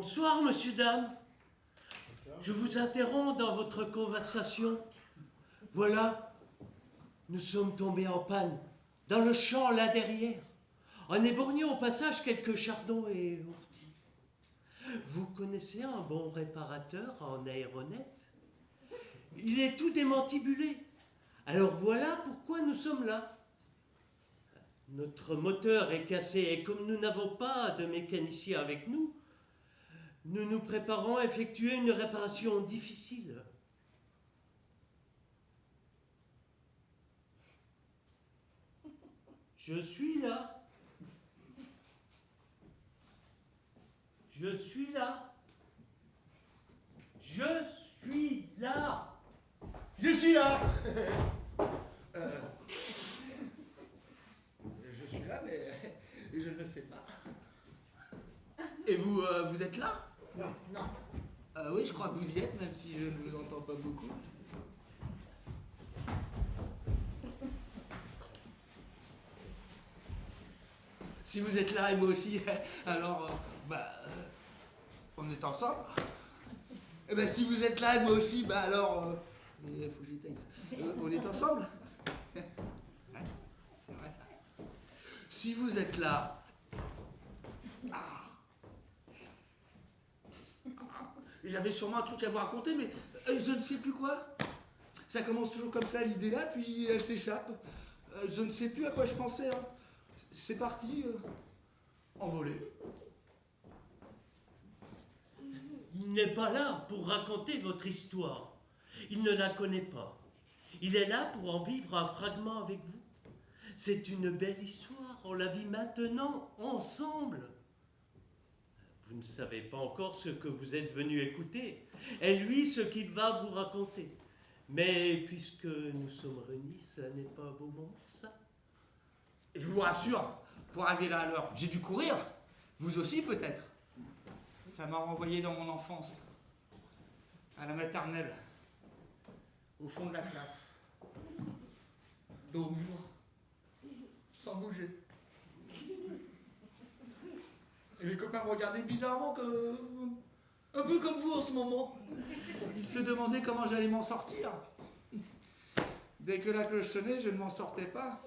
Bonsoir, monsieur, dame. Je vous interromps dans votre conversation. Voilà, nous sommes tombés en panne, dans le champ là derrière, en éborgnant au passage quelques chardons et ourtis. Vous connaissez un bon réparateur en aéronef? Il est tout démantibulé. Alors voilà pourquoi nous sommes là. Notre moteur est cassé et comme nous n'avons pas de mécanicien avec nous, nous nous préparons à effectuer une réparation difficile. Je suis là. Je suis là. Je suis là. Je suis là. Je suis là, mais je ne le sais pas. Et vous, vous êtes là? Non. Oui, je crois que vous y êtes, même si je ne vous entends pas beaucoup. Si vous êtes là et moi aussi, alors, on est ensemble. Et ben, si vous êtes là et moi aussi, alors, il faut que j'éteigne ça. On est ensemble. Ouais, c'est vrai ça. Si vous êtes là, j'avais sûrement un truc à vous raconter, mais je ne sais plus quoi. Ça commence toujours comme ça, l'idée là, puis elle s'échappe. Je ne sais plus à quoi je pensais. Hein. C'est parti, envolé. Il n'est pas là pour raconter votre histoire. Il ne la connaît pas. Il est là pour en vivre un fragment avec vous. C'est une belle histoire, on la vit maintenant, ensemble. Vous ne savez pas encore ce que vous êtes venu écouter, et lui ce qu'il va vous raconter. Mais puisque nous sommes réunis, ça n'est pas un beau moment, ça? Je vous rassure, pour arriver là à l'heure, j'ai dû courir. Vous aussi peut-être. Ça m'a renvoyé dans mon enfance, à la maternelle, au fond de la classe, dos au mur, sans bouger. Et les copains me regardaient bizarrement, un peu comme vous en ce moment. Ils se demandaient comment j'allais m'en sortir. Dès que la cloche sonnait, je ne m'en sortais pas.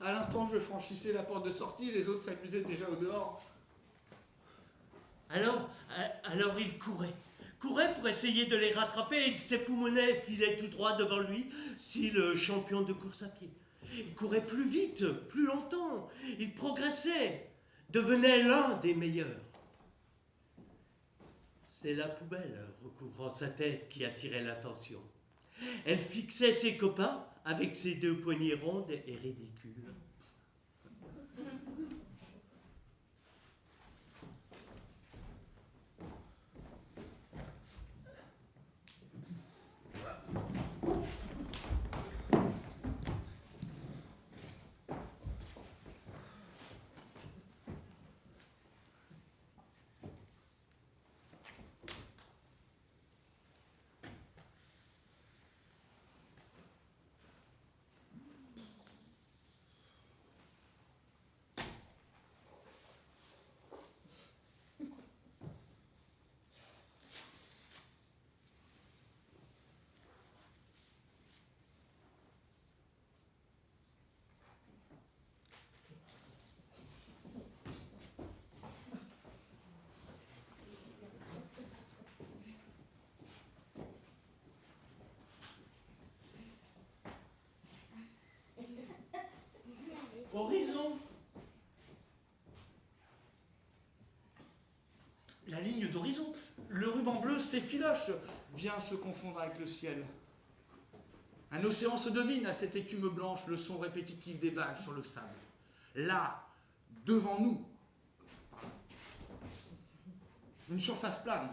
À l'instant, je franchissais la porte de sortie, les autres s'amusaient déjà au dehors. Alors il courait. Courait pour essayer de les rattraper, il s'époumonnait, filait tout droit devant lui, style champion de course à pied. Il courait plus vite, plus longtemps, il progressait, devenait l'un des meilleurs. C'est la poubelle recouvrant sa tête qui attirait l'attention. Elle fixait ses copains avec ses deux poignées rondes et ridicules. Horizon. La ligne d'horizon, le ruban bleu s'effiloche, vient se confondre avec le ciel. Un océan se devine à cette écume blanche, le son répétitif des vagues sur le sable. Là, devant nous, une surface plane,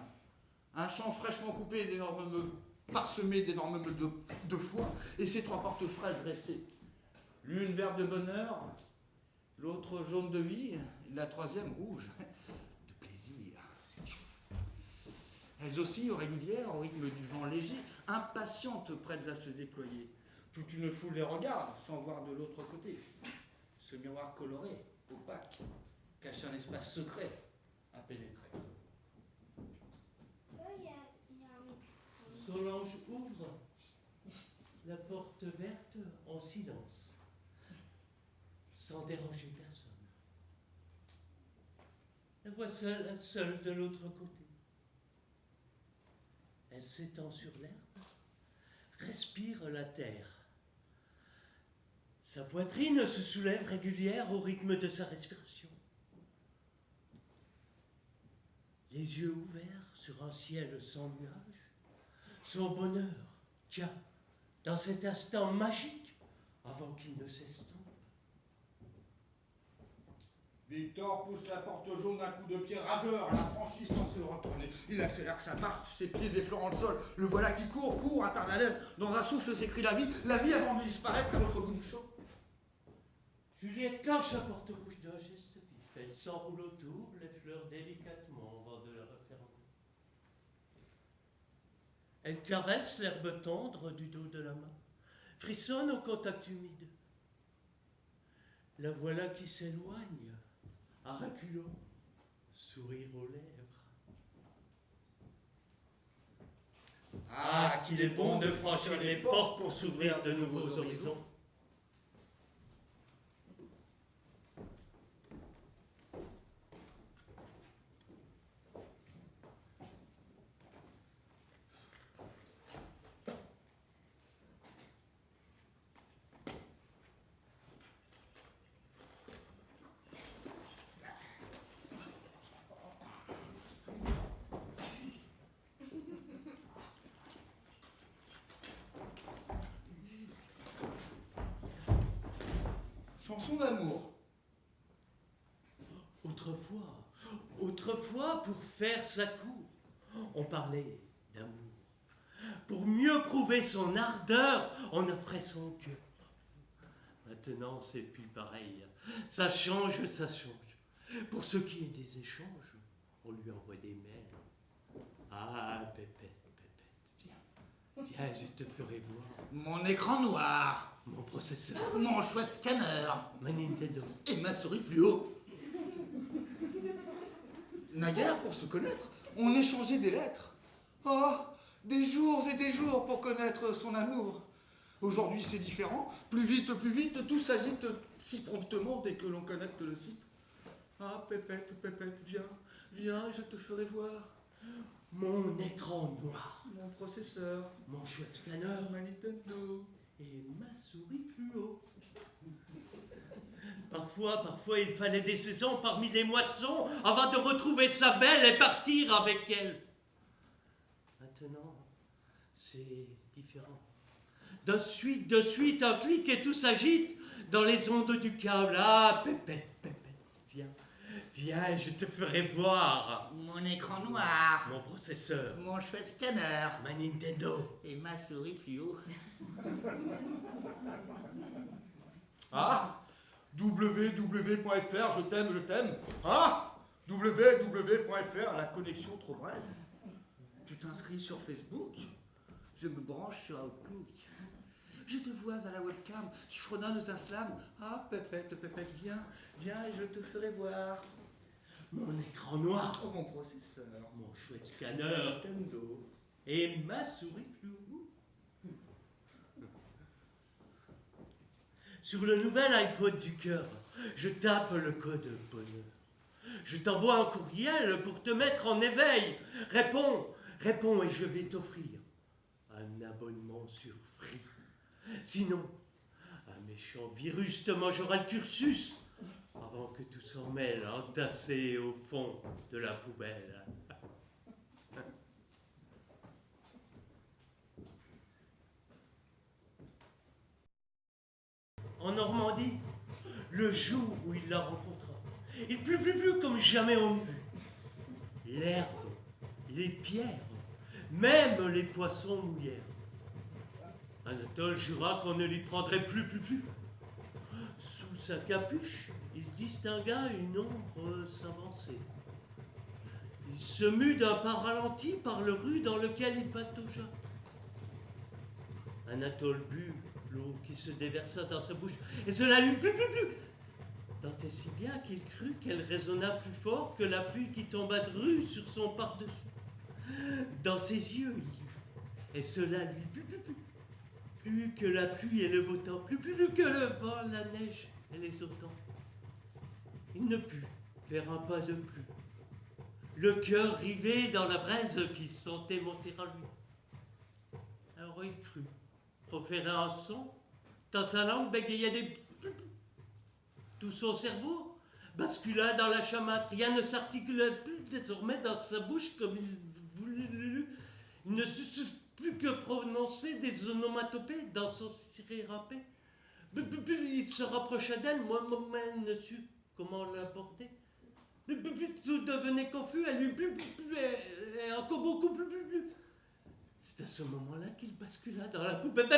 un champ fraîchement coupé parsemé d'énormes meules de foie, et ses trois portes frêles dressées. L'une verte de bonheur, l'autre jaune de vie, la troisième rouge de plaisir. Elles aussi, aux régulières, au rythme du vent léger, impatientes, prêtes à se déployer. Toute une foule les regarde, sans voir de l'autre côté. Ce miroir coloré, opaque, cache un espace secret à pénétrer. verte en silence, sans déranger personne. La voit seule de l'autre côté. Elle s'étend sur l'herbe, respire la terre. Sa poitrine se soulève régulière au rythme de sa respiration. Les yeux ouverts sur un ciel sans nuages, son bonheur tient dans cet instant magique avant qu'il ne s'estompe. Victor pousse la porte jaune d'un coup de pied rageur, la franchit sans se retourner. Il accélère sa marche, ses pieds effleurant le sol. Le voilà qui court à parallèle. Dans un souffle s'écrie la vie avant de disparaître à l'autre bout du champ. Juliette clenche la porte rouge d'un geste vif. Elle s'enroule autour, l'effleure délicatement avant de la refermer. Elle caresse l'herbe tendre du dos de la main, frissonne au contact humide. La voilà qui s'éloigne, à reculons, sourire aux lèvres. Ah, qu'il est bon de franchir les portes pour s'ouvrir de nouveaux horizons. Chanson d'amour. Autrefois, pour faire sa cour, on parlait d'amour. Pour mieux prouver son ardeur, on offrait son cœur. Maintenant, c'est plus pareil. Ça change. Pour ce qui est des échanges, on lui envoie des mails. Ah, Pépette, viens, je te ferai voir. Mon écran noir. Mon processeur, Mon chouette scanner. ma Nintendo. Et ma souris fluo. Naguère, pour se connaître, on échangeait des lettres. Oh, des jours et des jours pour connaître son amour. Aujourd'hui, c'est différent. Plus vite, tout s'agite si promptement dès que l'on connecte le site. Ah, Pépette, viens, je te ferai voir. Mon écran noir, Mon processeur, mon chouette scanner ma Nintendo. et ma souris fluo. Parfois, il fallait des saisons parmi les moissons avant de retrouver sa belle et partir avec elle. Maintenant, c'est différent. De suite, un clic et tout s'agite dans les ondes du câble. Ah, Pépette, viens, je te ferai voir. Mon écran noir. Mon processeur, Mon chouette scanner. ma Nintendo. Et ma souris fluo. Ah, www.fr, je t'aime. Ah, www.fr, la connexion trop brève. Tu t'inscris sur Facebook, je me branche sur Outlook. Je te vois à la webcam, tu fredonnes aux slams. Ah, Pépette, viens et je te ferai voir. Mon écran noir, Oh, mon processeur, mon chouette ma scanner Nintendo. et ma souris fluo. Sur le nouvel iPod du cœur, je tape le code bonheur. Je t'envoie un courriel pour te mettre en éveil. Réponds et je vais t'offrir un abonnement sur Free. Sinon, un méchant virus te mangera le cursus avant que tout s'en mêle entassé au fond de la poubelle. En Normandie, le jour où il la rencontra, il plut comme jamais on n'eût vu. L'herbe, les pierres, même les poissons mouillèrent. Anatole jura qu'on ne l'y prendrait plus. Sous sa capuche, il distingua une ombre s'avancer. Il se mut d'un pas ralenti par le rue dans lequel il pataugea. Anatole but l'eau qui se déversa dans sa bouche, et cela lui plut. Tant et si bien qu'il crut qu'elle résonna plus fort que la pluie qui tomba de rue sur son par-dessus. Dans ses yeux, il lut, et cela lui plut. Plus que la pluie et le beau temps, plus que le vent, la neige et les automnes. Il ne put faire un pas de plus, le cœur rivé dans la braise qu'il sentait monter en lui. Alors il crut proférer un son, dans sa langue bégayait des... Tout son cerveau bascula dans la chamade. Rien ne s'articulait plus désormais dans sa bouche comme il voulut. Il ne sut plus que prononcer des onomatopées dans son ciré râpé. Il se rapprocha d'elle, moi-même ne sut comment l'aborder. Tout devenait confus, elle lui et encore beaucoup plus. C'est à ce moment-là qu'il bascula dans la poubelle.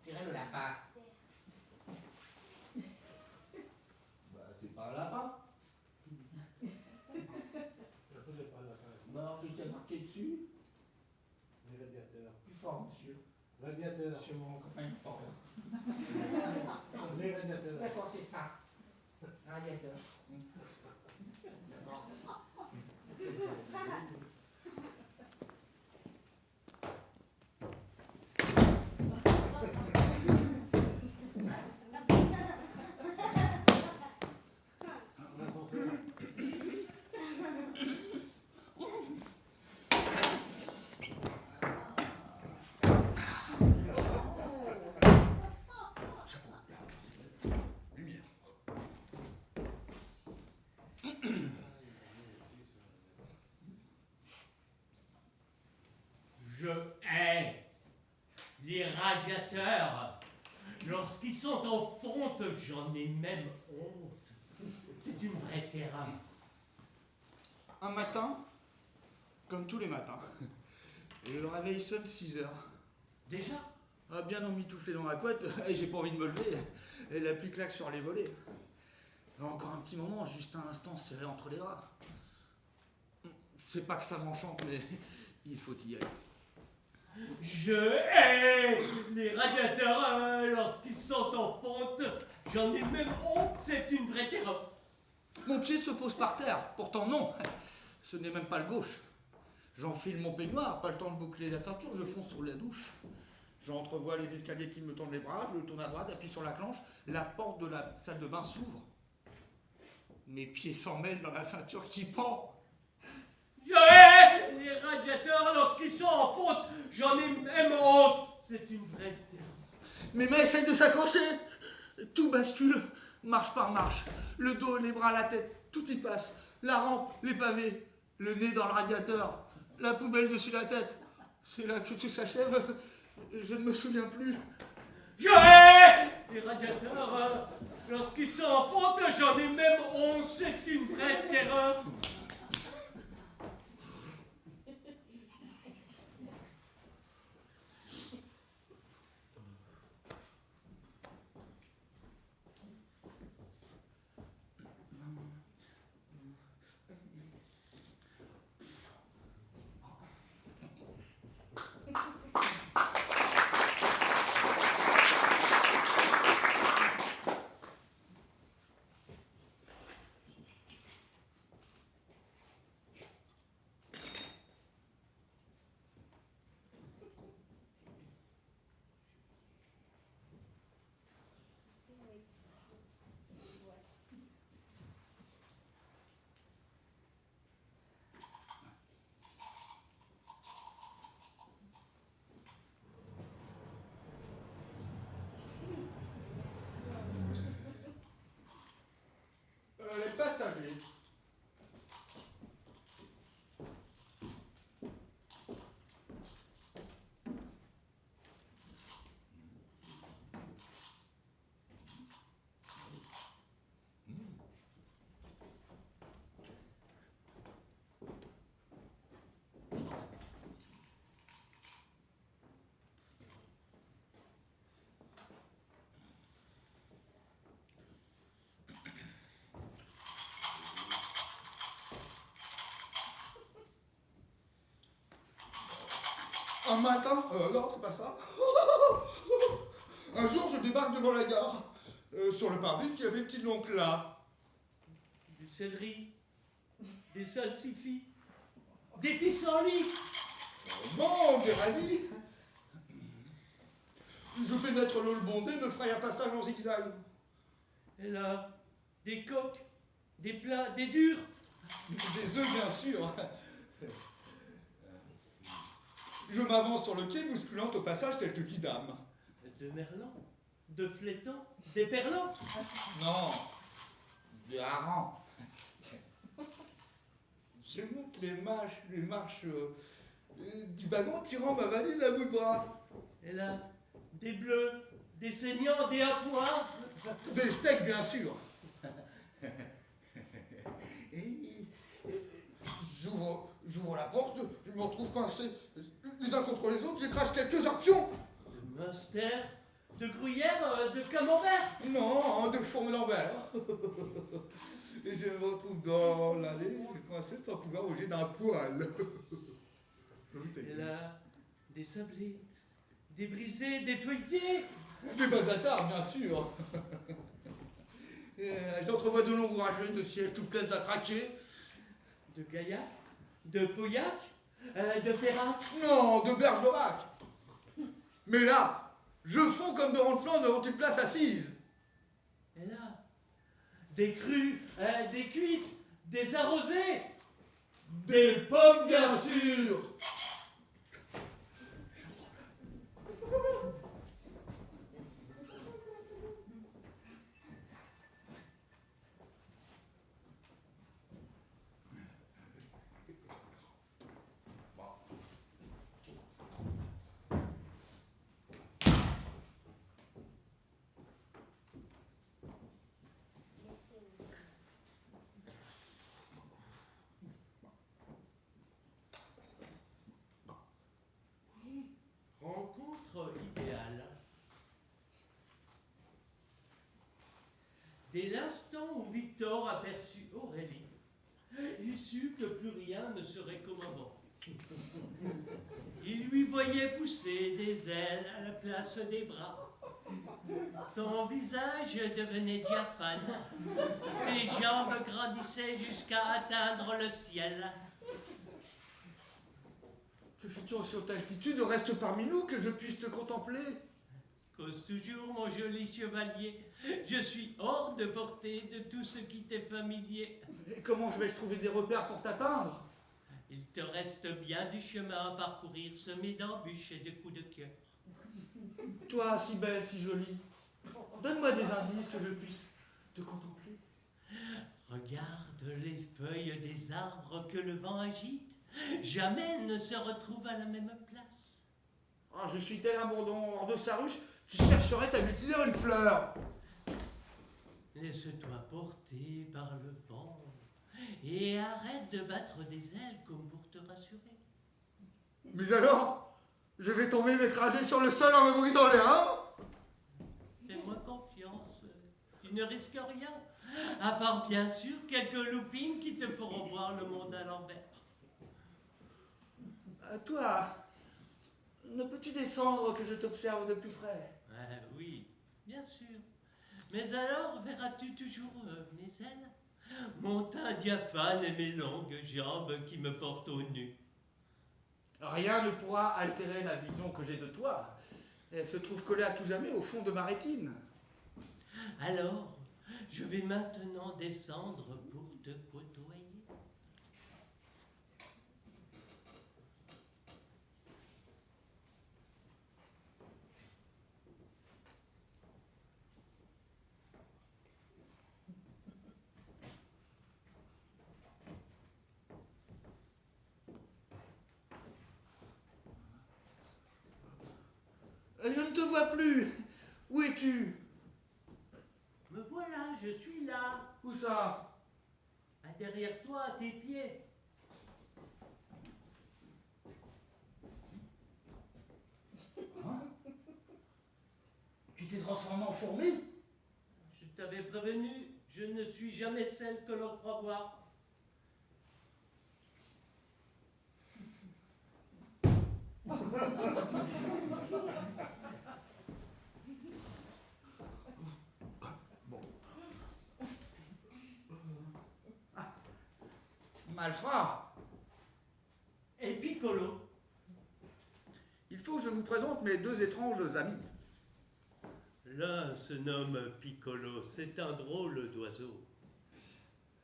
Tirez le lapin. Bah, c'est pas un lapin. C'est pas un lapin. Non, qu'est-ce qu'il y a marqué dessus? Les radiateurs. Plus fort, monsieur. Radiateurs. Monsieur mon copain, fort. Les radiateurs. D'accord, c'est ça. Radiateur. D'accord. Je hais les radiateurs. Lorsqu'ils sont en fonte, j'en ai même honte. C'est une vraie terreur. Un matin, comme tous les matins, et le réveil sonne 6 heures. Déjà? Ah, bien emmitouflé dans la couette, et j'ai pas envie de me lever, et la pluie claque sur les volets. Encore un petit moment, juste un instant serré entre les draps. C'est pas que ça m'enchante, mais il faut y aller. Je hais les radiateurs lorsqu'ils sont en fonte. J'en ai même honte, c'est une vraie terreur. Mon pied se pose par terre, pourtant non, ce n'est même pas le gauche. J'enfile mon peignoir, pas le temps de boucler la ceinture, je fonce sur la douche. J'entrevois les escaliers qui me tendent les bras, je tourne à droite, appuie sur la clenche, la porte de la salle de bain s'ouvre. Mes pieds s'en mêlent dans la ceinture qui pend. Je hais les radiateurs lorsqu'ils sont en fonte. J'en ai même honte, c'est une vraie terreur. Mes mains essayent de s'accrocher. Tout bascule, marche par marche. Le dos, les bras, la tête, tout y passe. La rampe, les pavés, le nez dans le radiateur, la poubelle dessus la tête. C'est là que tout s'achève. Je ne me souviens plus. Je hais les radiateurs lorsqu'ils sont en fonte. J'en ai même honte, c'est une vraie terreur. Les passagers. Un matin, non, c'est pas ça. Un jour, je débarque devant la gare. Sur le parvis, qui avait petit oncle là. Du céleri, des salsifis, des pissenlits. Bon, des radis. Je pénètre le bondé, me fraye un passage en zigzag. Et là, des coques, des plats, des durs. Des œufs, bien sûr. Je m'avance sur le quai, bousculant au passage quelques quidam. De merlan, de flétan, des perlants. Non, des harengs. Je monte les marches du wagon, tirant ma valise à bout de bras. Et là, des bleus, des saignants, des appoints. Des steaks, bien sûr. Et j'ouvre la porte, je me retrouve pincé les uns contre les autres, j'écrase quelques arpions. De Münster, de gruyère, de camembert. Non, de fourme-lambert. Et je me retrouve dans l'allée, coincé sans pouvoir bouger d'un poil. Et là, des sablés, des brisés, des feuilletés. Des bazatars, bien sûr. J'entrevois de longs rageux de sièges tout pleines à craquer. De gaillac, de pauillac, de perrac. Non, de Bergerac. Mais là, je fonds comme de Flandre devant une place assise. Et là, des crues, des cuites, des arrosés. Des pommes, bien sûr. Rencontre idéale. Dès l'instant où Victor aperçut Aurélie, il sut que plus rien ne serait comme avant. Il lui voyait pousser des ailes à la place des bras. Son visage devenait diaphane. Ses jambes grandissaient jusqu'à atteindre le ciel. Que fais-tu en si haute altitude? Reste parmi nous, que je puisse te contempler. Cause toujours, mon joli chevalier. Je suis hors de portée de tout ce qui t'est familier. Et comment vais-je trouver des repères pour t'atteindre? Il te reste bien du chemin à parcourir, semé d'embûches et de coups de cœur. Toi, si belle, si jolie, donne-moi des indices que je puisse te contempler. Regarde les feuilles des arbres que le vent agite. Jamais elles ne se retrouvent à la même place. Ah, je suis tel un bourdon hors de sa ruche, je chercherais à mutiler une fleur. Laisse-toi porter par le vent et arrête de battre des ailes comme pour te rassurer. Mais alors, je vais tomber m'écraser sur le sol en me brisant les reins? Fais-moi confiance, tu ne risques rien, à part bien sûr quelques loupines qui te feront voir le monde à l'envers. Toi, ne peux-tu descendre que je t'observe de plus près? Oui, bien sûr. Mais alors verras-tu toujours mes ailes, mon teint diaphane et mes longues jambes qui me portent au nu. Rien ne pourra altérer la vision que j'ai de toi. Elle se trouve collée à tout jamais au fond de ma rétine. Alors, je vais maintenant descendre pour te côtoyer. Je ne te vois plus. Où es-tu? Me voilà, je suis là, Où ça? derrière toi, à tes pieds. Tu t'es transformé en fourmi? Je t'avais prévenu, je ne suis jamais celle que l'on croit voir. Malfrat, Et Piccolo, il faut que je vous présente mes deux étranges amis. l'un se nomme Piccolo, c'est un drôle d'oiseau.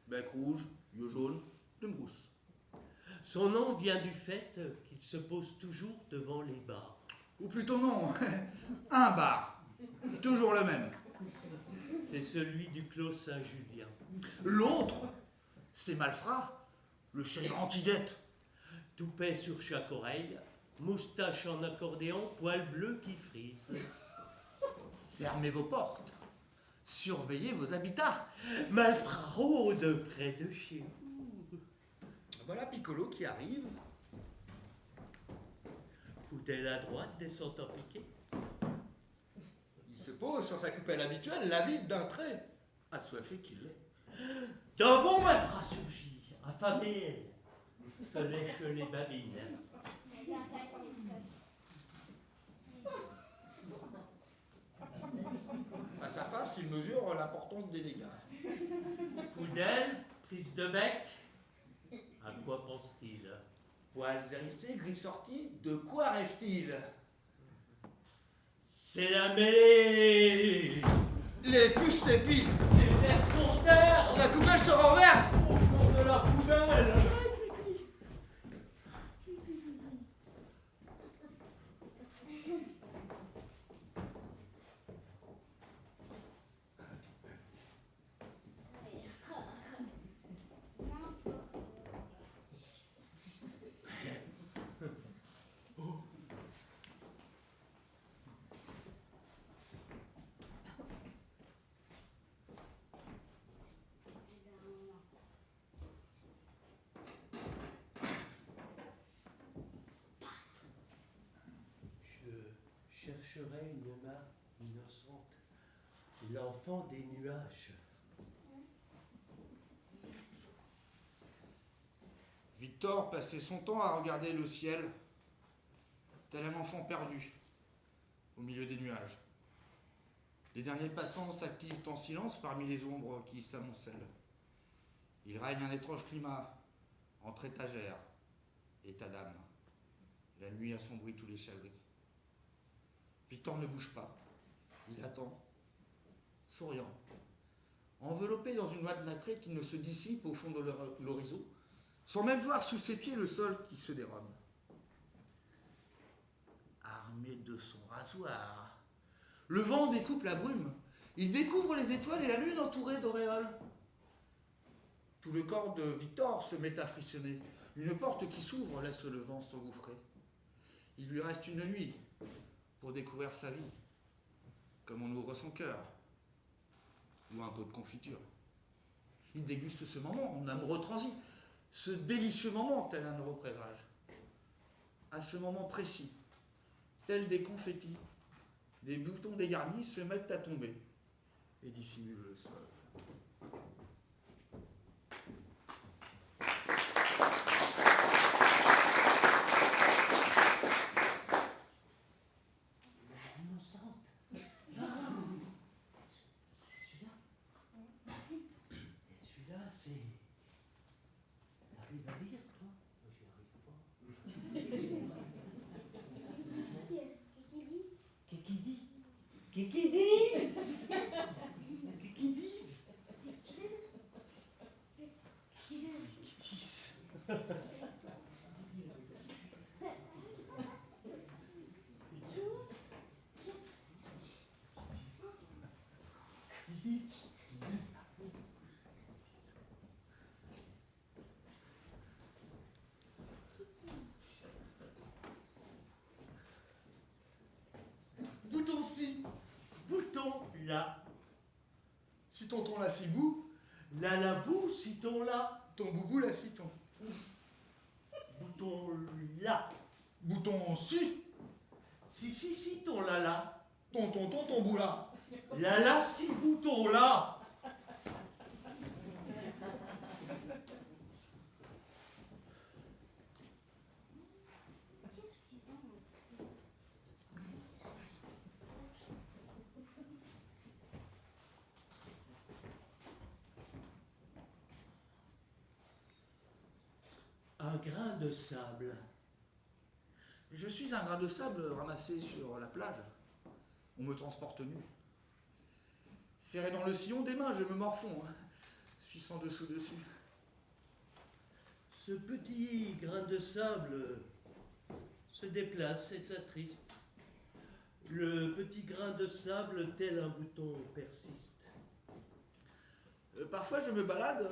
Bec rouge, yeux jaunes, de mousse. Son nom vient du fait qu'il se pose toujours devant les bars. Ou plutôt non, un bar. Toujours le même. C'est celui du Clos Saint-Julien. L'autre, c'est Malfrat, le chef anti-guette. Toupet sur chaque oreille, moustache en accordéon, poils bleus qui frisent. Fermez vos portes. Surveillez vos habitats. Malfrat rôde près de chez vous. Voilà Piccolo qui arrive. Poudelle à droite, descend en piqué. Il se pose sur sa coupelle habituelle, l'avide d'un trait. Assoiffé qu'il est. D'un bon Malfrat surgit, affamé, se lèche les babines. Face à face, il mesure l'importance des dégâts. Poudelle, prise de bec. À quoi pense-t-il? Poils hérissés, griffes sorties, de quoi rêve-t-il? C'est la mêlée. Les puces s'épilent, Les verres sont terre. la coupelle se renverse. Au fond de la poubelle. Je chercherai une main innocente, l'enfant des nuages. Victor passait son temps à regarder le ciel, tel un enfant perdu, au milieu des nuages. Les derniers passants s'activent en silence parmi les ombres qui s'amoncellent. Il règne un étrange climat, entre étagères, état d'âme. La nuit assombrit tous les chagris. Victor ne bouge pas. Il attend, souriant, enveloppé dans une ouate nacrée qui ne se dissipe au fond de l'horizon, sans même voir sous ses pieds le sol qui se dérobe. Armé de son rasoir, le vent découpe la brume. Il découvre les étoiles et la lune entourée d'auréoles. Tout le corps de Victor se met à frissonner. Une porte qui s'ouvre laisse le vent s'engouffrer. Il lui reste une nuit pour découvrir sa vie, comme on ouvre son cœur, ou un pot de confiture. Il déguste ce moment en amoureux transi, ce délicieux moment tel un heureux présage. À ce moment précis, tel des confettis, des boutons dégarnis se mettent à tomber et dissimulent le sol. Innocente. C'est celui-là. Et celui-là, c'est. T'arrives à lire, toi? Moi, j'y arrive pas. Qu'est-ce qu'il dit? Qu'est-ce qu'il dit? Qu'est-ce qu'il dit? là. Si tonton la cibou, La labou, citons là. ton boubou la citon. Bouton là. Bouton si, Si, citons là là. ton tonton, ton boula. Là, si, bouton là. Un grain de sable. Je suis un grain de sable ramassé sur la plage. On me transporte nu. Serré dans le sillon des mains, je me morfonds, suis sans dessous dessus. Ce petit grain de sable se déplace et s'attriste. Le petit grain de sable, tel un bouton, persiste. Parfois je me balade.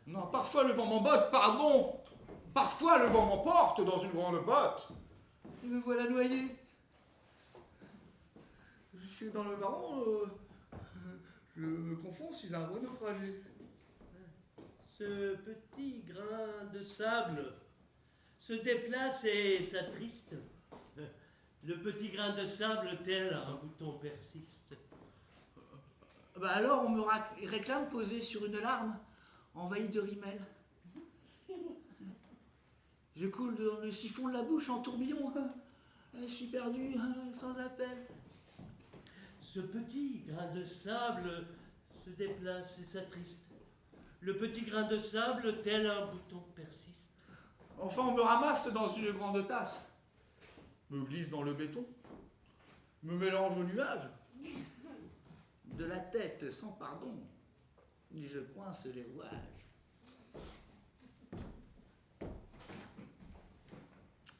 Non, parfois le vent m'embotte, pardon. Parfois le vent m'emporte dans une grande botte. Et me voilà noyé. Jusque dans le marron, je me confonds, suis un gros naufragé. Ce petit grain de sable se déplace et s'attriste. Le petit grain de sable, tel un bouton, persiste. Bah alors on me réclame posé sur une larme, envahie de rimel. Je coule dans le siphon de la bouche en tourbillon. Je suis perdu, sans appel. Ce petit grain de sable se déplace et s'attriste. Le petit grain de sable, tel un bouton, persiste. Enfin on me ramasse dans une grande tasse, me glisse dans le béton, me mélange au nuage. De la tête sans pardon, je coince les rouages.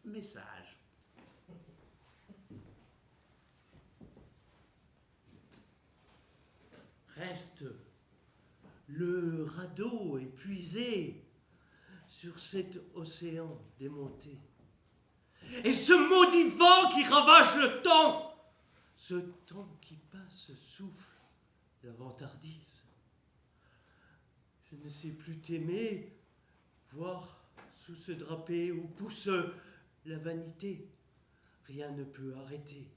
Message. Reste le radeau épuisé sur cet océan démonté. Et ce maudit vent qui ravage le temps, ce temps qui passe souffle la vantardise. Je ne sais plus t'aimer, voir sous ce drapé où pousse la vanité. Rien ne peut arrêter.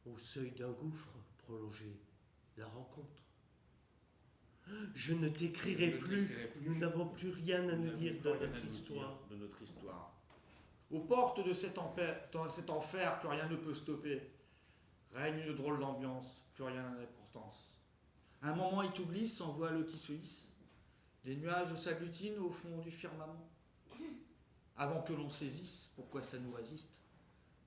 Au seuil d'un gouffre prolongé, la rencontre. Je ne t'écrirai plus, nous n'avons plus rien à nous dire de notre histoire. Aux portes de cet enfer que rien ne peut stopper, règne une drôle d'ambiance, plus rien n'a d'importance. Un moment il tout glisse, sans voile qui se hisse. Les nuages s'agglutinent au fond du firmament. Avant que l'on saisisse pourquoi ça nous résiste,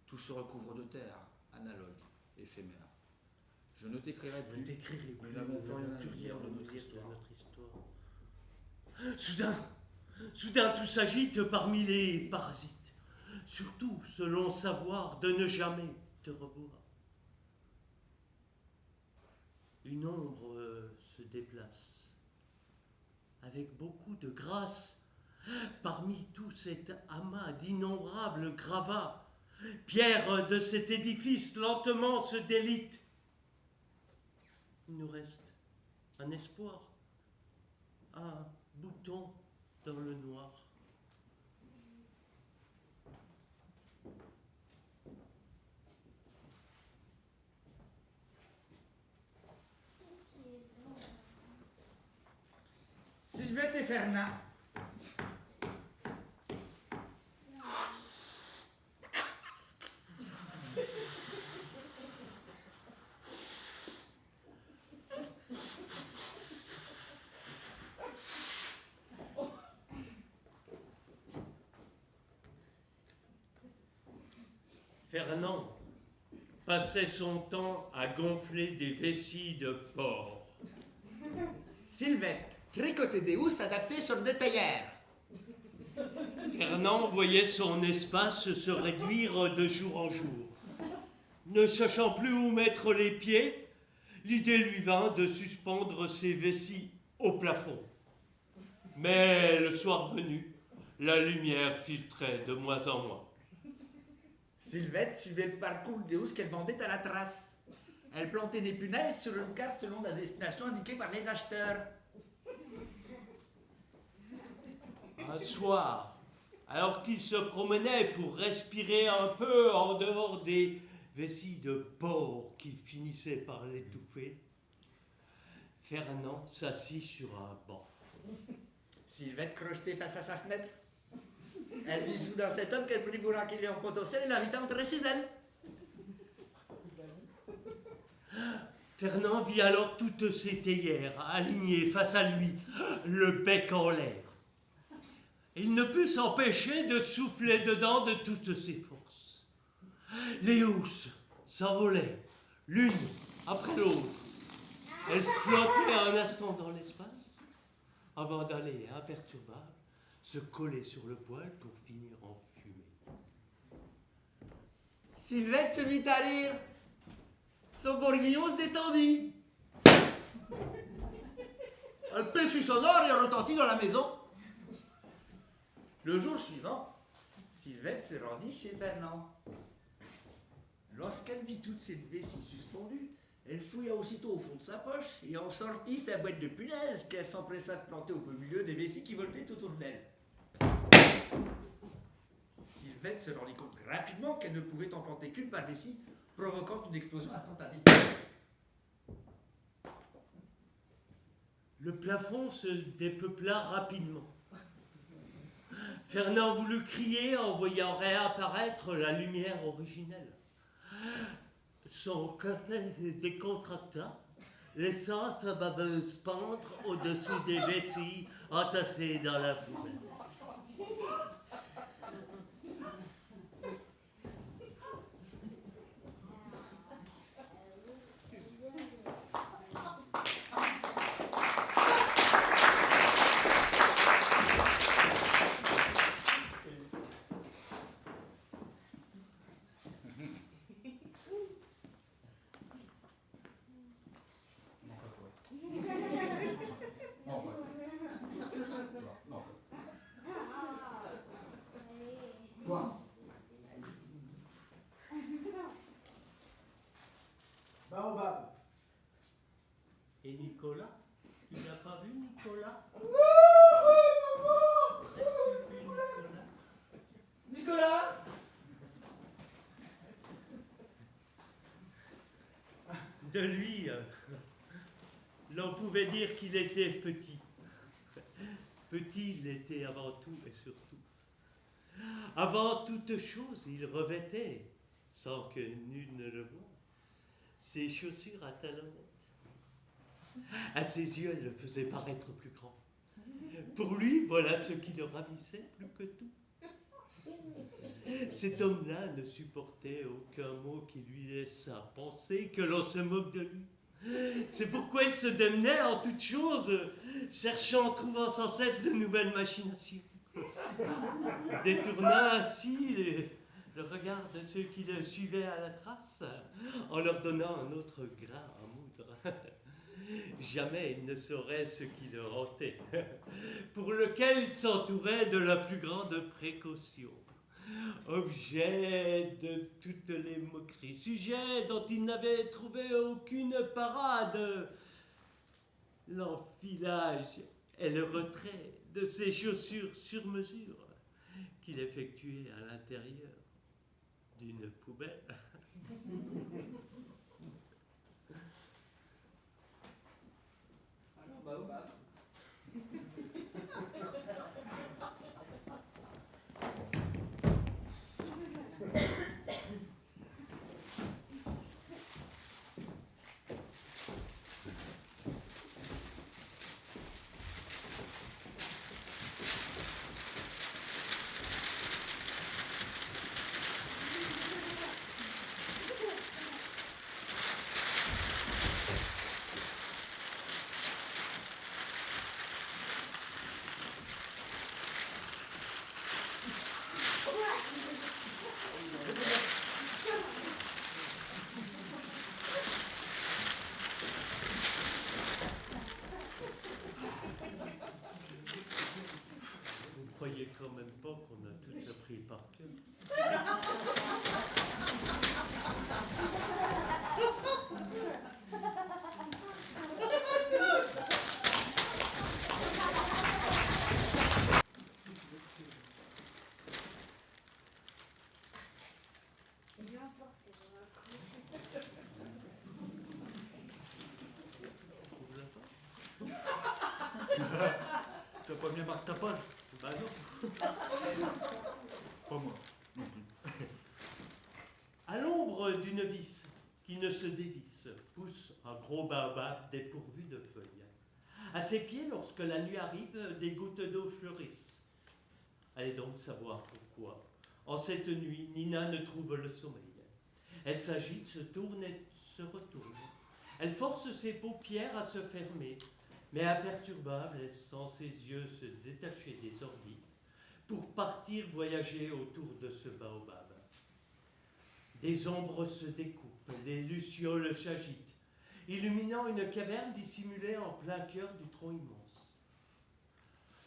tout se recouvre de terre, analogue, éphémère. Je ne t'écrirai plus. Nous n'avons plus rien à nous dire de notre histoire. Soudain, tout s'agite parmi les parasites. Surtout, selon savoir, de ne jamais te revoir. Une ombre se déplace, avec beaucoup de grâce, parmi tout cet amas d'innombrables gravats. Pierres de cet édifice lentement se délitent. Il nous reste un espoir, un bouton dans le noir. Sylvette et Fernand. Fernand passait son temps à gonfler des vessies de porc. Sylvette, tricoter des housses adaptées sur des théières. Fernand voyait son espace se réduire de jour en jour. Ne sachant plus où mettre les pieds, l'idée lui vint de suspendre ses vessies au plafond. Mais le soir venu, la lumière filtrait de moins en moins. Sylvette suivait le parcours de housse qu'elle vendait à la trace. Elle plantait des punaises sur une carte selon la destination indiquée par les acheteurs. Un soir, alors qu'il se promenait pour respirer un peu en dehors des vessies de porc qui finissaient par l'étouffer, Fernand s'assit sur un banc. Sylvette crochetait face à sa fenêtre. Elle vit soudain cet homme qu'elle prit pour un client potentiel et l'invita à entrer chez elle. Fernand vit alors toutes ses théières alignées face à lui, le bec en l'air. Il ne put s'empêcher de souffler dedans de toutes ses forces. Les housses s'envolaient, l'une après l'autre. Elles flottaient un instant dans l'espace, avant d'aller imperturbables se coller sur le poêle pour finir en fumée. Sylvette se mit à rire. Son bourguignon se détendit. Un paix fut sonore et retentit dans la maison. Le jour suivant, Sylvette se rendit chez Fernand. Lorsqu'elle vit toute cette vessie suspendue, elle fouilla aussitôt au fond de sa poche et en sortit sa boîte de punaises qu'elle s'empressa de planter au beau milieu des vessies qui voletaient autour d'elle. Sylvette se rendit compte rapidement qu'elle ne pouvait en planter qu'une par vessie, provoquant une explosion instantanée. Le plafond se dépeupla rapidement. Fernand voulut crier en voyant réapparaître la lumière originelle. Son cœur décontracta, laissant sa baveuse pendre au-dessus des vessies entassées dans la poubelle. Quoi? Baobab. Et Nicolas? Tu n'as pas vu Nicolas? As-tu vu Nicolas? Nicolas! De lui, l'on pouvait dire qu'il était petit. Petit, il était avant tout et surtout. Avant toute chose, il revêtait, sans que nul ne le voie, ses chaussures à talonnettes. À ses yeux, elle le faisait paraître plus grand. Pour lui, voilà ce qui le ravissait plus que tout. Cet homme-là ne supportait aucun mot qui lui laissât penser que l'on se moque de lui. C'est pourquoi il se démenait en toutes choses, cherchant, trouvant sans cesse de nouvelles machinations. Détournant ainsi le regard de ceux qui le suivaient à la trace, en leur donnant un autre grain à moudre. Jamais il ne saurait ce qui le hantait, pour lequel il s'entourait de la plus grande précaution. Objet de toutes les moqueries, sujet dont il n'avait trouvé aucune parade, l'enfilage et le retrait de ses chaussures sur mesure qu'il effectuait à l'intérieur d'une poubelle. Alors, Baobab. T'as pas bien Marc Tapol? Bah non. Pas moi, non plus. À l'ombre d'une vis qui ne se dévisse, pousse un gros baobab dépourvu de feuilles. À ses pieds, lorsque la nuit arrive, des gouttes d'eau fleurissent. Allez donc savoir pourquoi. En cette nuit, Nina ne trouve le sommeil. Elle s'agite, se tourne et se retourne. Elle force ses paupières à se fermer, mais imperturbable, elle sent ses yeux se détacher des orbites pour partir voyager autour de ce baobab. Des ombres se découpent, les lucioles s'agitent, illuminant une caverne dissimulée en plein cœur du tronc immense.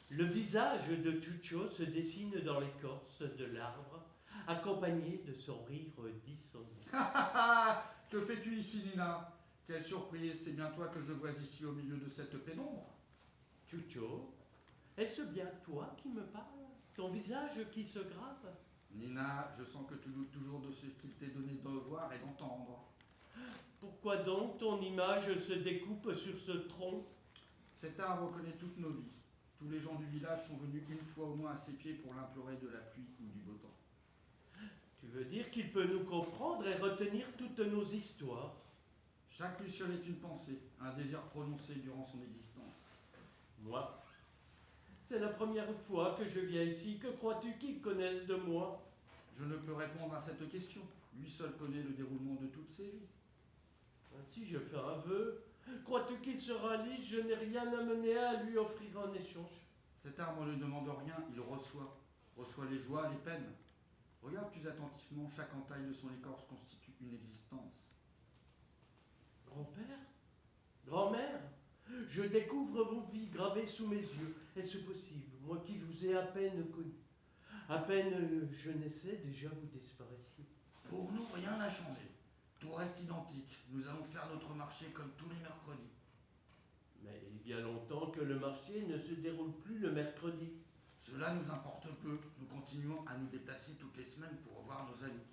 Le visage de Chucho se dessine dans l'écorce de l'arbre, accompagné de son rire dissonant. Que fais-tu ici, Nina? Quelle surprise, c'est bien toi que je vois ici au milieu de cette pénombre. Chucho, est-ce bien toi qui me parles? Ton visage qui se grave? Nina, je sens que tu doutes toujours de ce qu'il t'est donné de voir et d'entendre. Pourquoi donc ton image se découpe sur ce tronc? Cet arbre connaît toutes nos vies. Tous les gens du village sont venus une fois au moins à ses pieds pour l'implorer de la pluie ou du beau temps. Tu veux dire qu'il peut nous comprendre et retenir toutes nos histoires? Chaque luciole est une pensée, un désir prononcé durant son existence. Moi, c'est la première fois que je viens ici. Que crois-tu qu'ils connaissent de moi? Je ne peux répondre à cette question. Lui seul connaît le déroulement de toutes ses vies. Si je fais un vœu, crois-tu qu'il sera lisse? Je n'ai rien à mener à lui offrir en échange. Cet arbre ne demande rien, il reçoit les joies, les peines. Regarde plus attentivement, chaque entaille de son écorce constitue une existence. Grand-père? Grand-mère? Je découvre vos vies gravées sous mes yeux. Est-ce possible, moi qui vous ai à peine connu? À peine je naissais, déjà vous disparaissiez. Pour nous, rien n'a changé. Tout reste identique. Nous allons faire notre marché comme tous les mercredis. Mais il y a longtemps que le marché ne se déroule plus le mercredi. Cela nous importe peu. Nous continuons à nous déplacer toutes les semaines pour revoir nos amis.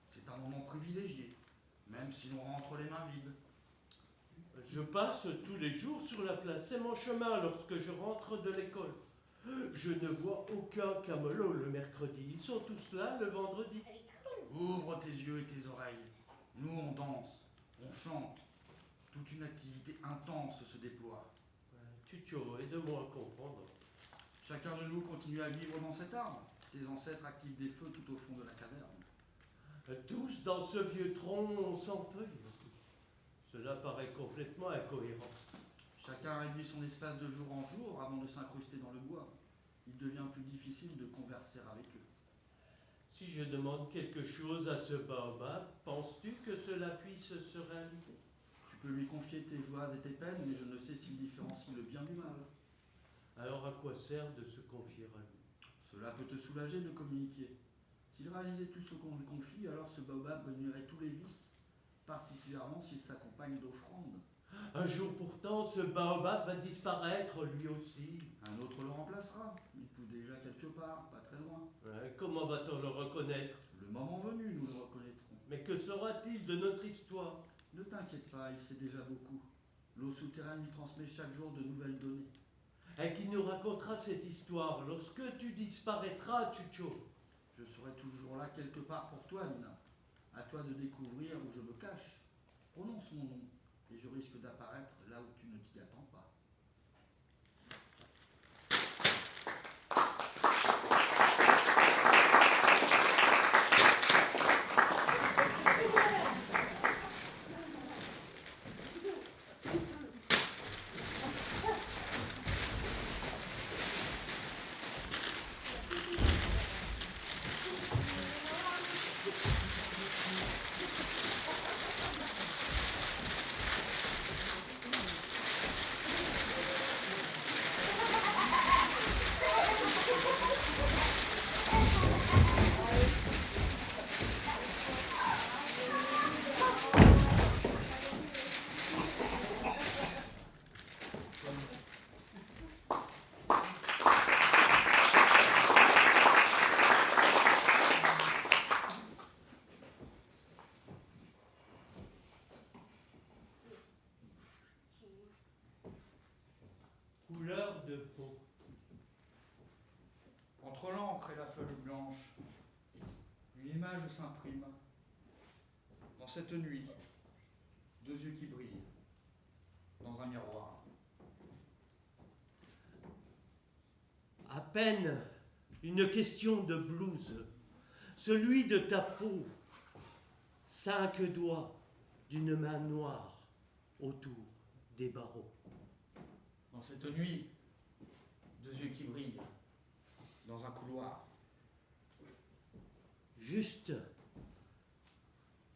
C'est un moment privilégié, même si l'on rentre les mains vides. Je passe tous les jours sur la place. C'est mon chemin lorsque je rentre de l'école. Je ne vois aucun camelot le mercredi. Ils sont tous là le vendredi. Ouvre tes yeux et tes oreilles. Nous, on danse, on chante. Toute une activité intense se déploie. Chucho, aide-moi à comprendre. Chacun de nous continue à vivre dans cet arbre. Tes ancêtres activent des feux tout au fond de la caverne. Tous dans ce vieux tronc sans feuilles. Cela paraît complètement incohérent. Chacun réduit son espace de jour en jour avant de s'incruster dans le bois. Il devient plus difficile de converser avec eux. Si je demande quelque chose à ce baobab, penses-tu que cela puisse se réaliser? Tu peux lui confier tes joies et tes peines, mais je ne sais s'il différencie le bien du mal. Alors à quoi sert de se confier à lui? Cela peut te soulager de communiquer. S'il réalisait tout ce qu'on lui confie, alors ce baobab réunirait tous les vices, particulièrement s'il s'accompagne d'offrandes. Un jour pourtant, ce baobab va disparaître lui aussi. Un autre le remplacera. Il pousse déjà quelque part, pas très loin. Comment va-t-on le reconnaître? Le moment venu, nous le reconnaîtrons. Mais que sera-t-il de notre histoire? Ne t'inquiète pas, il sait déjà beaucoup. L'eau souterraine lui transmet chaque jour de nouvelles données. Et qui nous racontera cette histoire lorsque tu disparaîtras, Chucho? Je serai toujours là quelque part pour toi, Nina. À toi de découvrir où je me cache. Prononce mon nom, et je risque d'apparaître là où tu ne t'y attends pas. de peau. Entre l'encre et la feuille blanche, une image s'imprime. Dans cette nuit, deux yeux qui brillent, dans un miroir. À peine une question de blouse, celui de ta peau, 5 doigts d'une main noire autour des barreaux. Dans cette nuit, deux yeux qui brillent, dans un couloir. Juste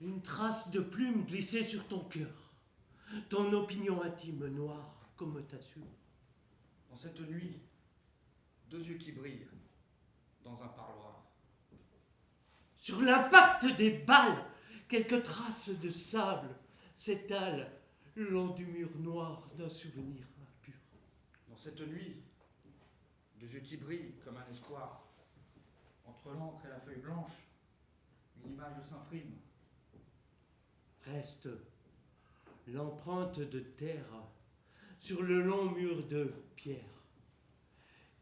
une trace de plume glissée sur ton cœur, ton opinion intime noire comme ta sueur. Dans cette nuit, deux yeux qui brillent, dans un parloir. Sur l'impact des balles, quelques traces de sable s'étalent le long du mur noir d'un souvenir impur. Dans cette nuit, deux yeux qui brillent comme un espoir. Entre l'encre et la feuille blanche, une image s'imprime. Reste l'empreinte de terre sur le long mur de pierre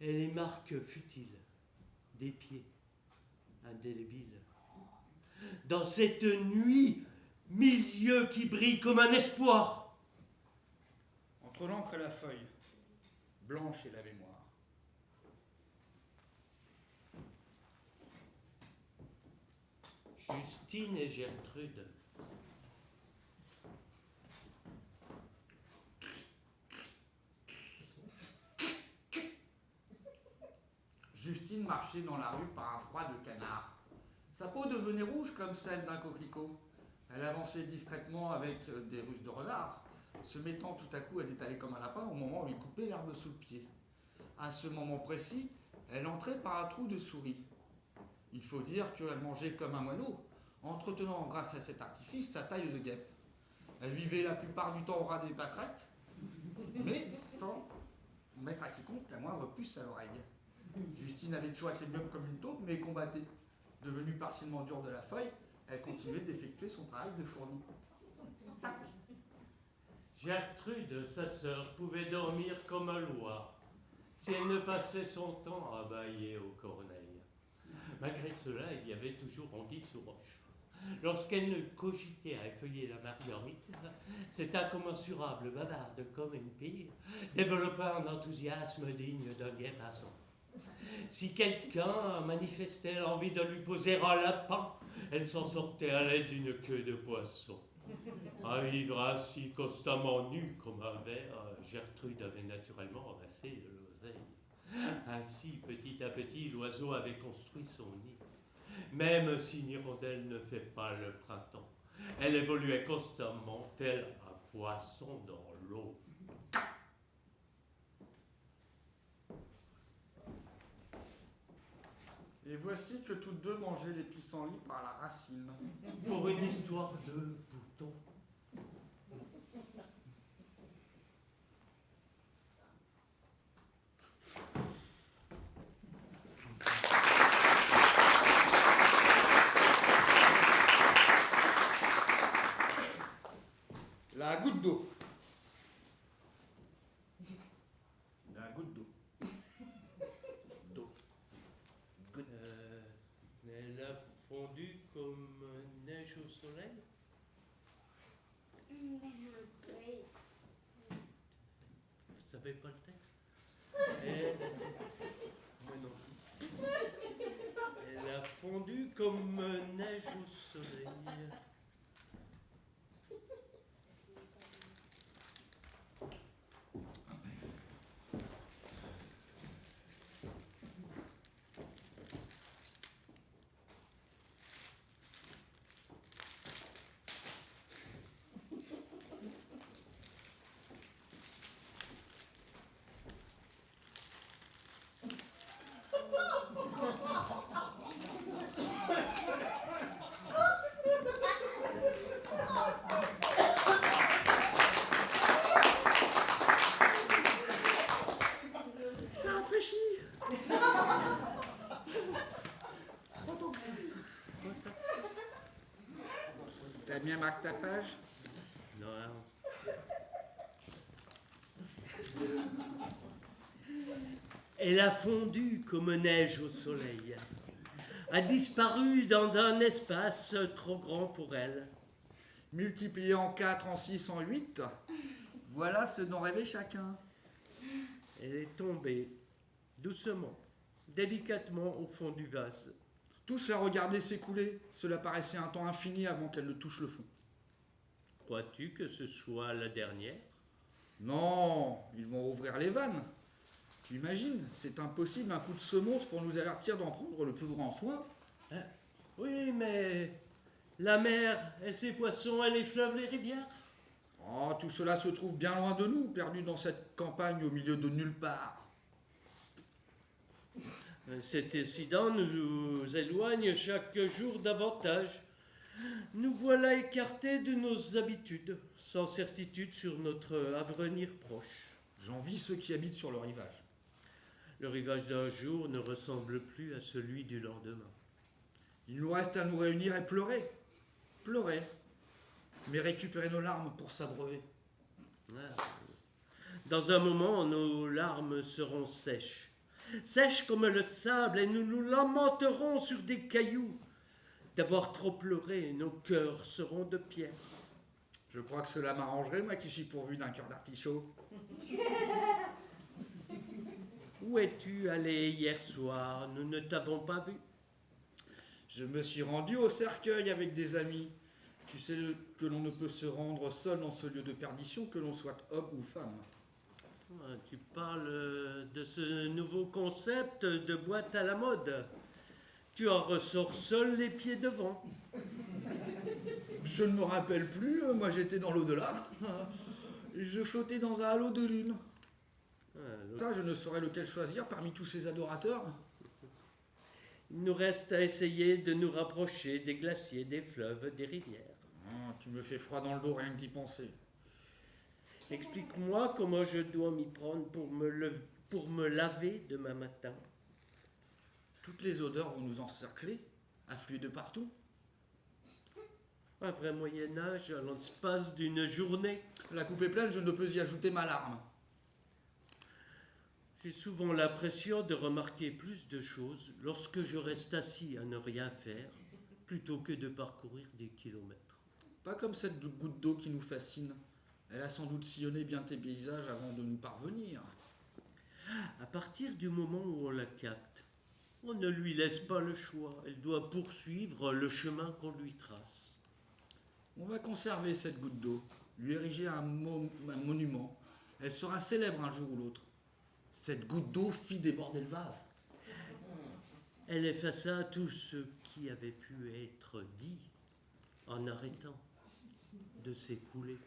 et les marques futiles des pieds indélébiles. Dans cette nuit, 1000 yeux qui brillent comme un espoir. Entre l'encre et la feuille, blanche et la mémoire. Justine et Gertrude. Justine marchait dans la rue par un froid de canard. Sa peau devenait rouge comme celle d'un coquelicot. Elle avançait discrètement avec des ruses de renard. Se mettant tout à coup, elle étalait comme un lapin au moment où il coupait l'herbe sous le pied. À ce moment précis, elle entrait par un trou de souris. Il faut dire qu'elle mangeait comme un moineau, entretenant grâce à cet artifice sa taille de guêpe. Elle vivait la plupart du temps au ras des pâquerettes, mais sans mettre à quiconque la moindre puce à l'oreille. Justine avait toujours été myope comme une taupe, mais combattait. Devenue partiellement dure de la feuille, elle continuait d'effectuer son travail de fourmi. Tac. Gertrude, sa sœur, pouvait dormir comme un loir si elle ne passait son temps à bâiller aux corneilles. Malgré cela, il y avait toujours anguille sous roche. Lorsqu'elle ne cogitait à effeuiller la marguerite, cette incommensurable bavarde comme une pie développait un enthousiasme digne d'un guet passant. Si quelqu'un manifestait l'envie de lui poser un lapin, elle s'en sortait à l'aide d'une queue de poisson. À vivre ainsi constamment nue comme un ver, Gertrude avait naturellement assez de l'oseille. Ainsi, petit à petit, l'oiseau avait construit son nid. Même si une hirondelle ne fait pas le printemps, elle évoluait constamment tel un poisson dans l'eau. Et voici que toutes deux mangeaient les pissenlits par la racine. Pour une histoire de bouton. La goutte d'eau. La goutte d'eau. D'eau. Goutte. Elle a fondu comme neige au soleil. Vous savez pas le texte? Moi non plus. Elle a fondu comme neige au soleil. Ça rafraîchit. Autant que ça. T'as bien marqué ta page? Non. Elle a fondu comme neige au soleil, a disparu dans un espace trop grand pour elle. Multiplié en 4, en 6, en 8, voilà ce dont rêvait chacun. Elle est tombée, doucement, délicatement au fond du vase. Tous la regardaient s'écouler. Cela paraissait un temps infini avant qu'elle ne touche le fond. Crois-tu que ce soit la dernière? Non, ils vont ouvrir les vannes. Tu imagines, c'est impossible, un coup de semonce pour nous avertir d'en prendre le plus grand soin. Oui, mais la mer et ses poissons et les fleuves, les rivières? Oh, tout cela se trouve bien loin de nous, perdu dans cette campagne au milieu de nulle part. Cet incident nous éloigne chaque jour davantage. Nous voilà écartés de nos habitudes, sans certitude sur notre avenir proche. J'envie ceux qui habitent sur le rivage. Le rivage d'un jour ne ressemble plus à celui du lendemain. Il nous reste à nous réunir et pleurer. Pleurer. Mais récupérer nos larmes pour s'abreuver. Dans un moment, nos larmes seront sèches. Sèches comme le sable, et nous nous lamenterons sur des cailloux. D'avoir trop pleuré, nos cœurs seront de pierre. Je crois que cela m'arrangerait, moi qui suis pourvu d'un cœur d'artichaut. Où es-tu allé hier soir? Nous ne t'avons pas vu. Je me suis rendu au cercueil avec des amis. Tu sais que l'on ne peut se rendre seul dans ce lieu de perdition, que l'on soit homme ou femme. Tu parles de ce nouveau concept de boîte à la mode. Tu en ressors seul les pieds devant. Je ne me rappelle plus, moi j'étais dans l'au-delà. Je flottais dans un halo de lune. Ça, je ne saurais lequel choisir parmi tous ces adorateurs. Il nous reste à essayer de nous rapprocher des glaciers, des fleuves, des rivières. Tu me fais froid dans le dos rien que d'y penser. Explique-moi comment je dois m'y prendre pour me laver demain matin. Toutes les odeurs vont nous encercler, affluer de partout. Un vrai Moyen-Âge à l'espace d'une journée. La coupe est pleine, je ne peux y ajouter ma larme. J'ai souvent l'impression de remarquer plus de choses lorsque je reste assis à ne rien faire, plutôt que de parcourir des kilomètres. Pas comme cette goutte d'eau qui nous fascine. Elle a sans doute sillonné bien tes paysages avant de nous parvenir. À partir du moment où on la capte, on ne lui laisse pas le choix. Elle doit poursuivre le chemin qu'on lui trace. On va conserver cette goutte d'eau, lui ériger un monument. Elle sera célèbre un jour ou l'autre. Cette goutte d'eau fit déborder le vase. Elle effaça tout ce qui avait pu être dit en arrêtant de s'écouler.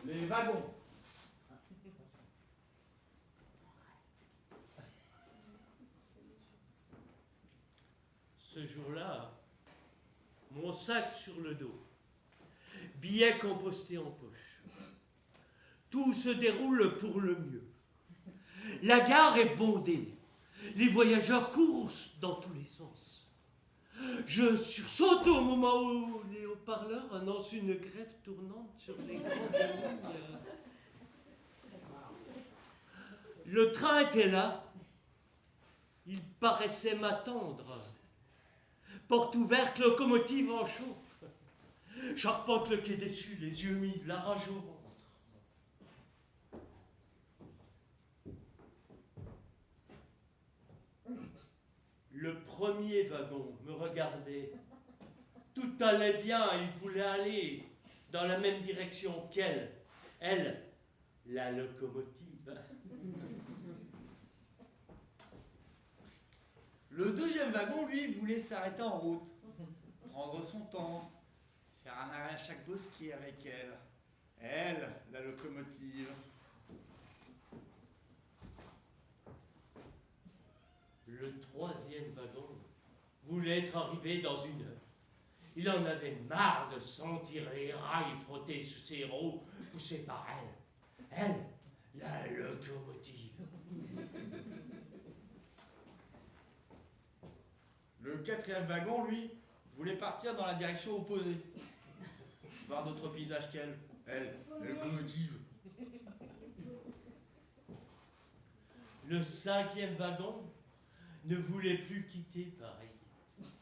Les wagons. Ce jour-là, mon sac sur le dos, billets compostés en poche. Tout se déroule pour le mieux. La gare est bondée. Les voyageurs courent dans tous les sens. Je sursaute au moment où les haut-parleurs annoncent une grève tournante sur les grandes lignes. Le train était là. Il paraissait m'attendre. Porte ouverte, locomotive en chauffe. J'arpente le quai déçu, les yeux mis, la rage au ventre. Le premier wagon me regardait. Tout allait bien, il voulait aller dans la même direction qu'elle. Elle, la locomotive. Le deuxième wagon, lui, voulait s'arrêter en route, prendre son temps, faire un arrêt à chaque bosquet avec elle. Elle, la locomotive. Le troisième wagon voulait être arrivé dans une heure. Il en avait marre de sentir les rails frotter sur ses roues poussés par elle. Elle, la locomotive. Le quatrième wagon, lui, voulait partir dans la direction opposée. Voir d'autres paysages qu'elle. Elle, la locomotive. Le cinquième wagon ne voulait plus quitter Paris.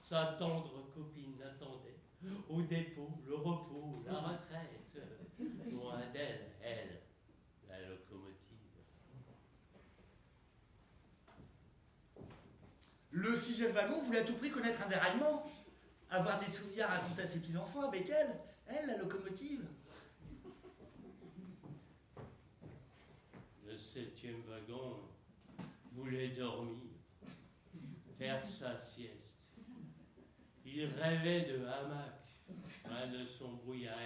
Sa tendre copine l'attendait au dépôt, le repos, la retraite. Loin d'elle, elle, la locomotive. Le sixième wagon voulait à tout prix connaître un déraillement. Avoir des souvenirs à raconter à ses petits-enfants avec elle, la locomotive. Le septième wagon voulait dormir, faire sa sieste. Il rêvait de hamac, loin de son bruit à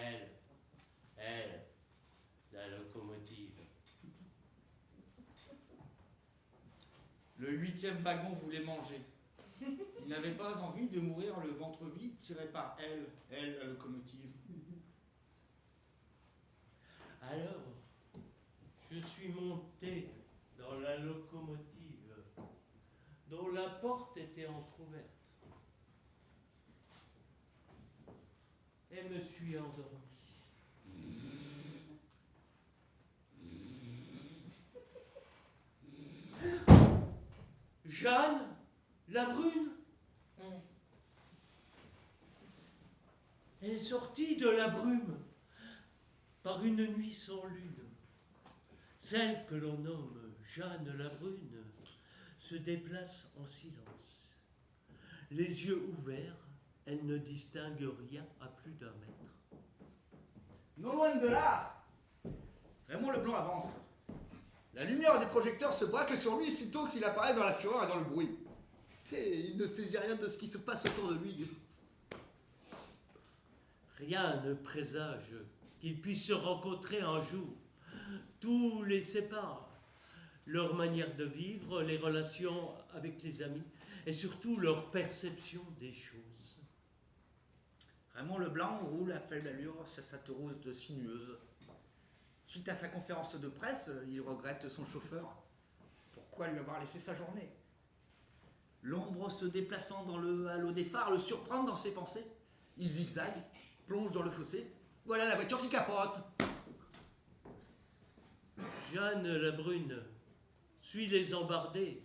elle, la locomotive. Le huitième wagon voulait manger. Il n'avait pas envie de mourir le ventre vide tiré par elle, la locomotive. Alors, je suis monté dans la locomotive, dont la porte était entr'ouverte, et me suis endormi. Jeanne, la brune, est sortie de la brume par une nuit sans lune. Celle que l'on nomme Jeanne la brune se déplace en silence. Les yeux ouverts, elle ne distingue rien à plus d'1 mètre. Non loin de là, Raymond Leblanc avance. La lumière des projecteurs se braque sur lui sitôt qu'il apparaît dans la fureur et dans le bruit. Et il ne saisit rien de ce qui se passe autour de lui. Rien ne présage qu'ils puissent se rencontrer un jour. Tout les sépare. Leur manière de vivre, les relations avec les amis, et surtout leur perception des choses. Raymond Leblanc roule à faible allure sur sa route sinueuse. Suite à sa conférence de presse, il regrette son chauffeur. Pourquoi lui avoir laissé sa journée? L'ombre se déplaçant dans le halo des phares le surprend dans ses pensées. Il zigzague, plonge dans le fossé. Voilà la voiture qui capote. Jeanne la brune suit les embardés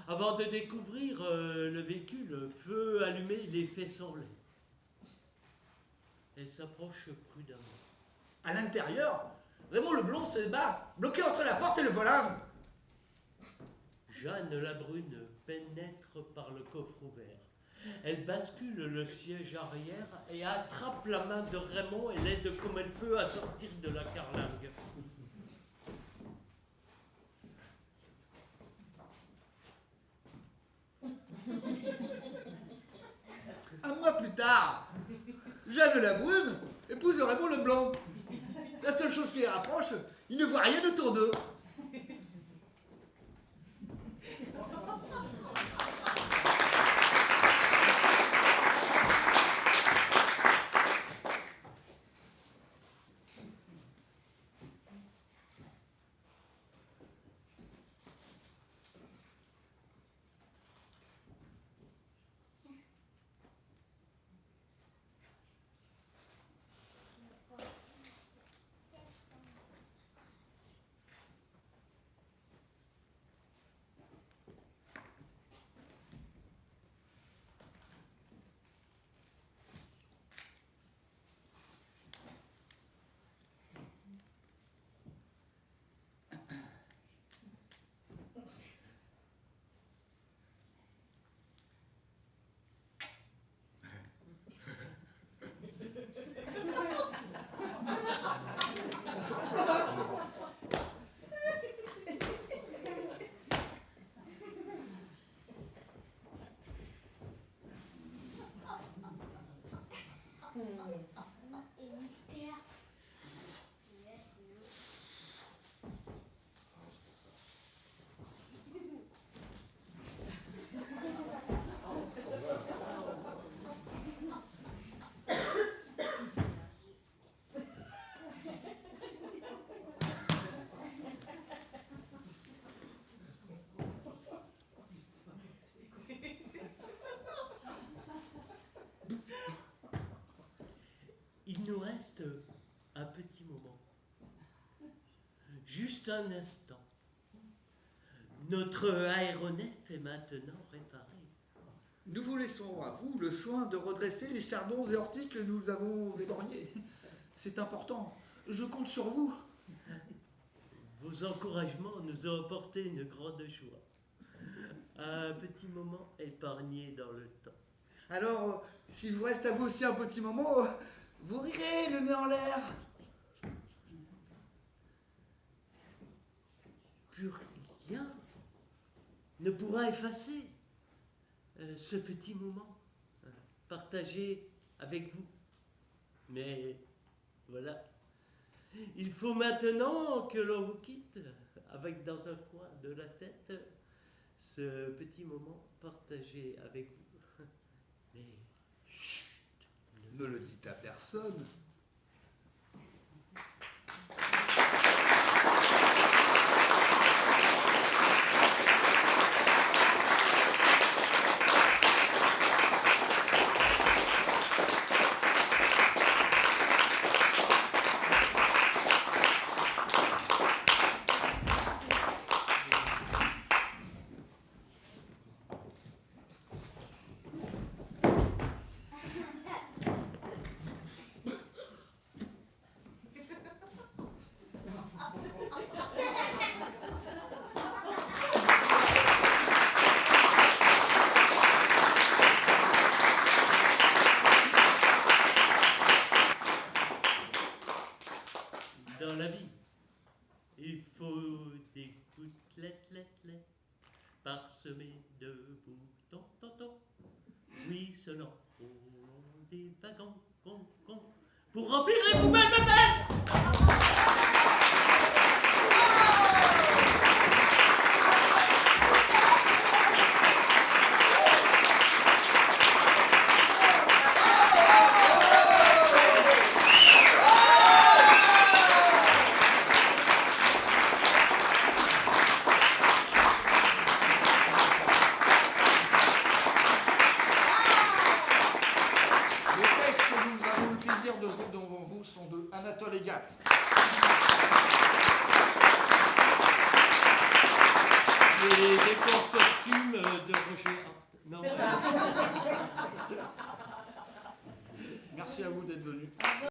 avant de découvrir le véhicule, feu allumé, les faits sans lait. Elle s'approche prudemment. À l'intérieur, Raymond Leblanc se bat, bloqué entre la porte et le volant. Jeanne la brune pénètre par le coffre ouvert. Elle bascule le siège arrière et attrape la main de Raymond et l'aide comme elle peut à sortir de la carlingue. Un mois plus tard, Jeanne la brune épouse Raymond Leblanc. La seule chose qui les rapproche, il ne voit rien autour d'eux. reste un petit moment. Juste un instant. Notre aéronef est maintenant réparé. Nous vous laissons à vous le soin de redresser les chardons et orties que nous avons éborgnés. C'est important. Je compte sur vous. Vos encouragements nous ont apporté une grande joie. Un petit moment épargné dans le temps. Alors, s'il vous reste à vous aussi un petit moment, vous rirez le nez en l'air. Plus rien ne pourra effacer ce petit moment partagé avec vous. Mais voilà, il faut maintenant que l'on vous quitte avec dans un coin de la tête ce petit moment partagé avec vous. Mais chut, Ne le dites à personne. dans la vie, il faut des gouttelettes, parsemées de boutons, ruisselant au long des wagons, pour remplir les poubelles de terre. Les textes que nous avons le plaisir de jouer devant vous sont de Anatole Egat. Les décors costumes de Roger Hart. Non. C'est ça. Merci à vous d'être venus.